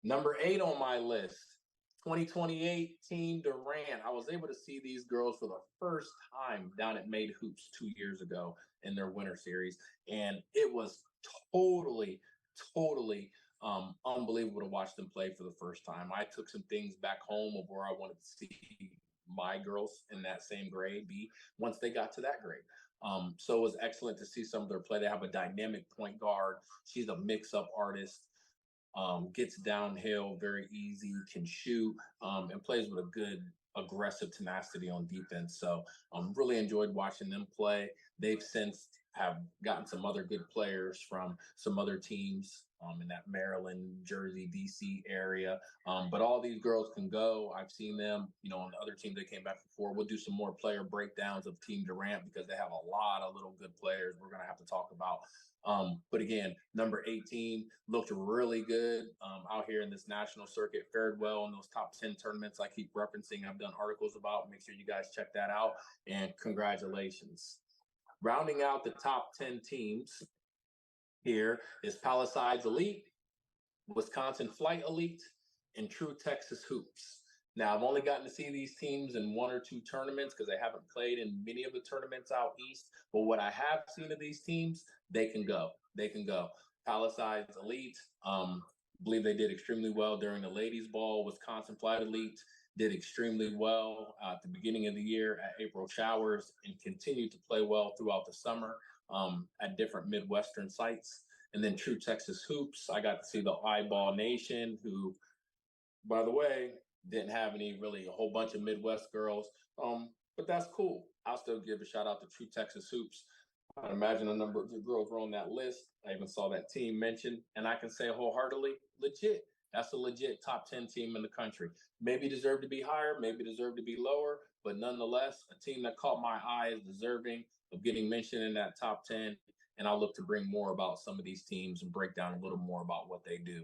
Number 8 on my list, 2028 Team Durant. I was able to see these girls for the first time down at Made Hoops 2 years ago in their winter series, and it was totally, totally unbelievable to watch them play for the first time. I took some things back home of where I wanted to see my girls in that same grade be once they got to that grade. So it was excellent to see some of their play. They have a dynamic point guard. She's a mix-up artist, gets downhill very easy, can shoot, and plays with a good aggressive tenacity on defense. So really enjoyed watching them play. They've since have gotten some other good players from some other teams in that Maryland, Jersey, DC area. But all these girls can go. I've seen them, on the other team they came back before. We'll do some more player breakdowns of Team Durant because they have a lot of little good players we're going to have to talk about. But again, number 18 looked really good out here in this national circuit, fared well in those top 10 tournaments I keep referencing. I've done articles about. Make sure you guys check that out. And congratulations. Rounding out the top 10 teams here is Palisades Elite, Wisconsin Flight Elite, and True Texas Hoops. Now, I've only gotten to see these teams in one or two tournaments because they haven't played in many of the tournaments out east. But what I have seen of these teams, they can go. They can go. Palisades Elite, believe they did extremely well during the ladies' ball. Wisconsin Flight Elite did extremely well at the beginning of the year at April Showers and continued to play well throughout the summer at different Midwestern sites. And then True Texas Hoops, I got to see the Eyeball Nation, who, by the way, didn't have a whole bunch of Midwest girls. But that's cool. I'll still give a shout out to True Texas Hoops. I imagine a number of the girls were on that list. I even saw that team mentioned, and I can say wholeheartedly, legit. That's a legit top 10 team in the country. Maybe deserve to be higher, maybe deserve to be lower, but nonetheless, a team that caught my eye is deserving of getting mentioned in that top 10. And I'll look to bring more about some of these teams and break down a little more about what they do.